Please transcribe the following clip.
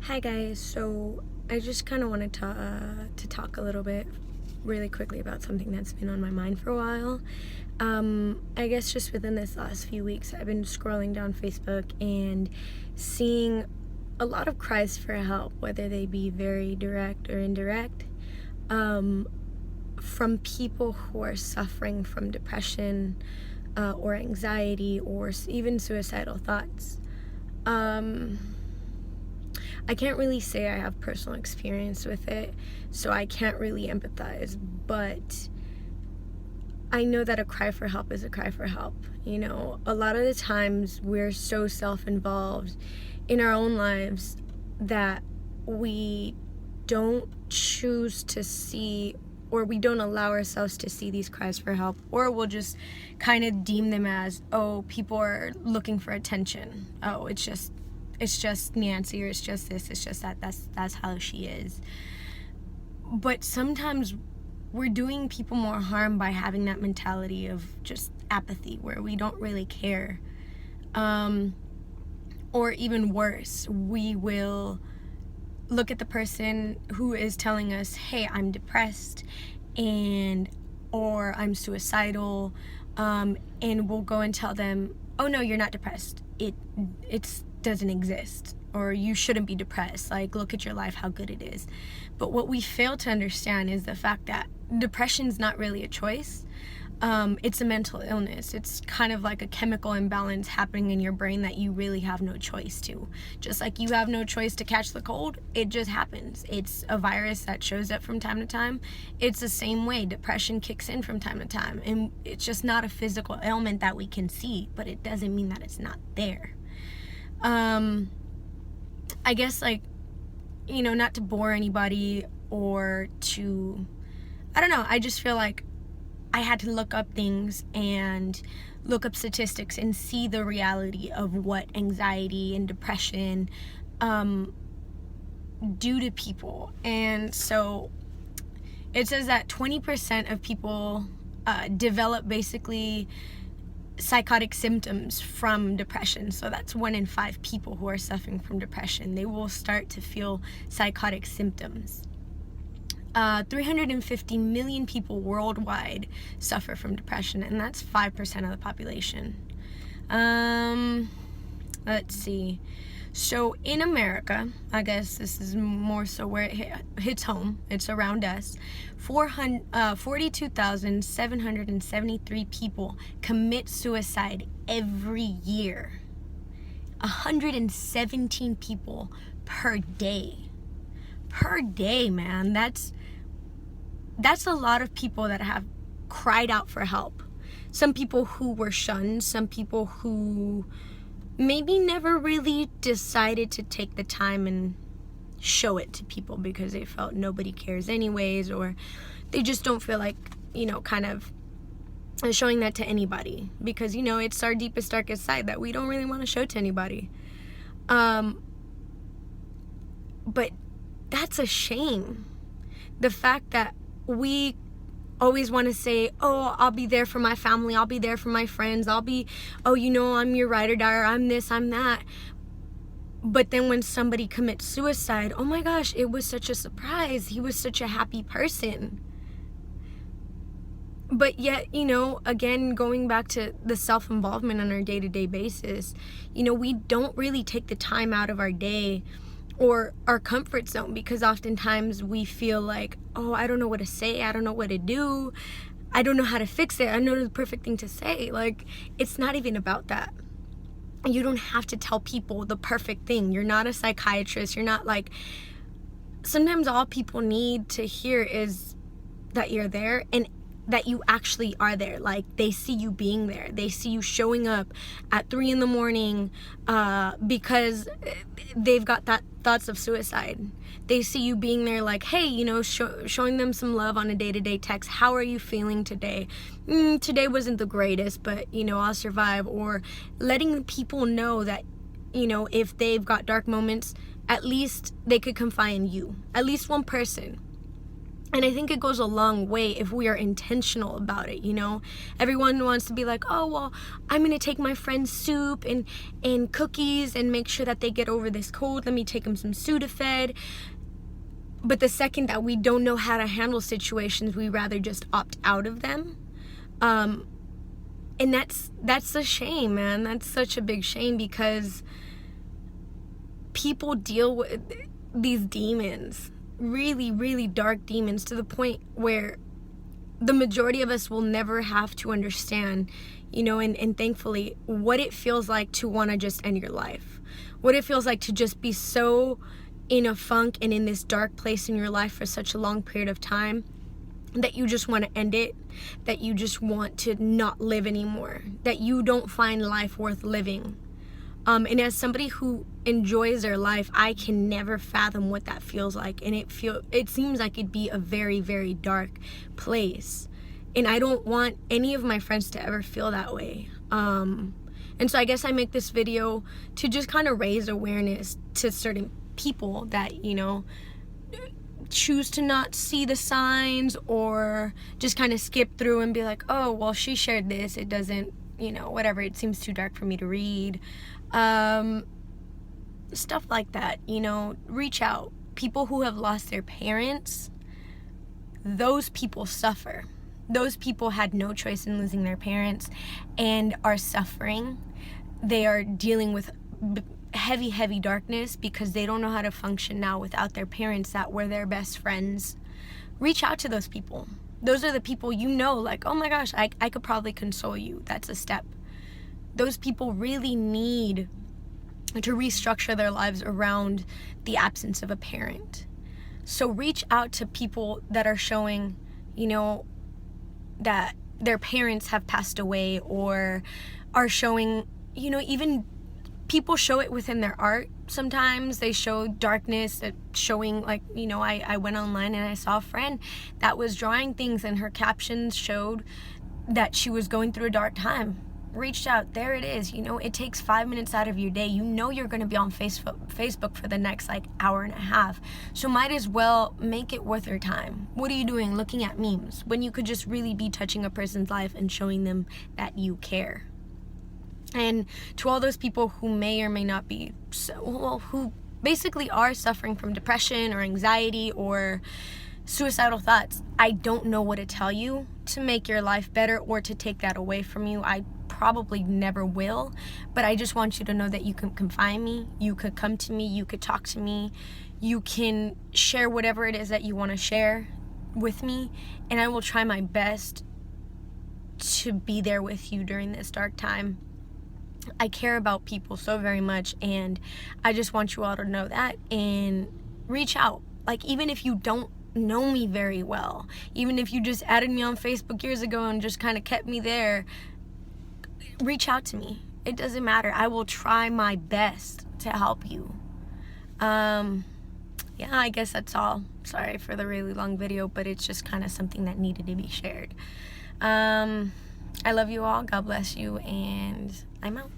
Hi guys, so I just kind of wanted to talk a little bit really quickly about something that's been on my mind for a while. I guess just within this last few weeks, I've been scrolling down Facebook and seeing a lot of cries for help, whether they be very direct or indirect, from people who are suffering from depression or anxiety or even suicidal thoughts. I can't really say I have personal experience with it, so I can't really empathize, but I know that a cry for help is a cry for help. You know, a lot of the times we're so self-involved in our own lives that we don't choose to see, or we don't allow ourselves to see these cries for help, or we'll just kind of deem them as, oh, people are looking for attention. Oh, it's just Nancy, or it's just this, it's just that. That's how she is. But sometimes we're doing people more harm by having that mentality of just apathy, where we don't really care. Or even worse, we will look at the person who is telling us, hey, I'm depressed, or I'm suicidal, and we'll go and tell them, oh no, you're not depressed. It's doesn't exist, or you shouldn't be depressed. Like, look at your life, how good it is. But what we fail to understand is the fact that depression's not really a choice. It's a mental illness. It's kind of like a chemical imbalance happening in your brain that you really have no choice to. Just like you have no choice to catch the cold, it just happens. It's a virus that shows up from time to time. It's the same way depression kicks in from time to time, and it's just not a physical ailment that we can see, but it doesn't mean that it's not there. I guess, like, you know, not to bore anybody or to, I don't know, I just feel like I had to look up things and look up statistics and see the reality of what anxiety and depression do to people. And so it says that 20% of people develop basically psychotic symptoms from depression. So that's 1 in 5 people who are suffering from depression. They will start to feel psychotic symptoms. 350 million people worldwide suffer from depression, and that's 5% of the population. Let's see. So in America, I guess this is more so where it hits home, it's around us, 42,773 people commit suicide every year. 117 people per day. Per day, man. That's a lot of people that have cried out for help. Some people who were shunned, some people who maybe never really decided to take the time and show it to people because they felt nobody cares anyways, or they just don't feel like, you know, kind of showing that to anybody because, you know, it's our deepest, darkest side that we don't really want to show to anybody. But that's a shame. The fact that we always want to say, oh, I'll be there for my family, I'll be there for my friends, I'll be, oh, you know, I'm your ride or die, or I'm this, I'm that. But then when somebody commits suicide, oh my gosh, it was such a surprise. He was such a happy person. But yet, you know, again, going back to the self-involvement on our day-to-day basis, you know, we don't really take the time out of our day or our comfort zone, because oftentimes we feel like, oh, I don't know what to say, I don't know what to do, I don't know how to fix it, I know the perfect thing to say. Like, it's not even about that. You don't have to tell people the perfect thing. You're not a psychiatrist. You're not like, sometimes all people need to hear is that you're there and that you actually are there. Like, they see you being there. They see you showing up at 3 a.m. Because they've got that thoughts of suicide. They see you being there like, hey, you know, showing them some love on a day-to-day text. How are you feeling today? Today wasn't the greatest, but, you know, I'll survive. Or letting people know that, you know, if they've got dark moments, at least they could confide in you. At least one person. And I think it goes a long way if we are intentional about it, you know? Everyone wants to be like, oh, well, I'm going to take my friend's soup and cookies and make sure that they get over this cold. Let me take them some Sudafed. But the second that we don't know how to handle situations, we rather just opt out of them. And that's a shame, man. That's such a big shame, because people deal with these demons, really, really dark demons, to the point where the majority of us will never have to understand, you know, and thankfully, what it feels like to want to just end your life. What it feels like to just be so in a funk and in this dark place in your life for such a long period of time that you just want to end it, that you just want to not live anymore, that you don't find life worth living. And as somebody who enjoys their life, I can never fathom what that feels like. And it seems like it'd be a very, very dark place. And I don't want any of my friends to ever feel that way. And so I guess I make this video to just kind of raise awareness to certain people that, you know, choose to not see the signs, or just kind of skip through and be like, oh, well, she shared this, it doesn't, you know, whatever, it seems too dark for me to read. Stuff like that, you know. Reach out. People who have lost their parents, those people suffer. Those people had no choice in losing their parents and are suffering. They are dealing with heavy, heavy darkness because they don't know how to function now without their parents that were their best friends. Reach out to those people. Those are the people, you know, like, oh my gosh, I could probably console you. That's a step. Those people really need to restructure their lives around the absence of a parent. So reach out to people that are showing, you know, that their parents have passed away, or are showing, you know, even people show it within their art. Sometimes they show darkness, showing, like, you know, I went online and I saw a friend that was drawing things and her captions showed that she was going through a dark time. Reached out. There it is. You know, it takes 5 minutes out of your day. You know you're going to be on Facebook for the next like hour and a half. So might as well make it worth your time. What are you doing looking at memes when you could just really be touching a person's life and showing them that you care? And to all those people who may or may not be, who basically are suffering from depression or anxiety or suicidal thoughts, I don't know what to tell you to make your life better or to take that away from you. I probably never will, but I just want you to know that you can find me, you could come to me, you could talk to me, you can share whatever it is that you want to share with me, and I will try my best to be there with you during this dark time. I care about people so very much, and I just want you all to know that, and reach out. Like, even if you don't know me very well, even if you just added me on Facebook years ago and just kind of kept me there, reach out to me. It doesn't matter. I will try my best to help you. Yeah, I guess that's all. Sorry for the really long video, but it's just kind of something that needed to be shared. I love you all. God bless you, and I'm out.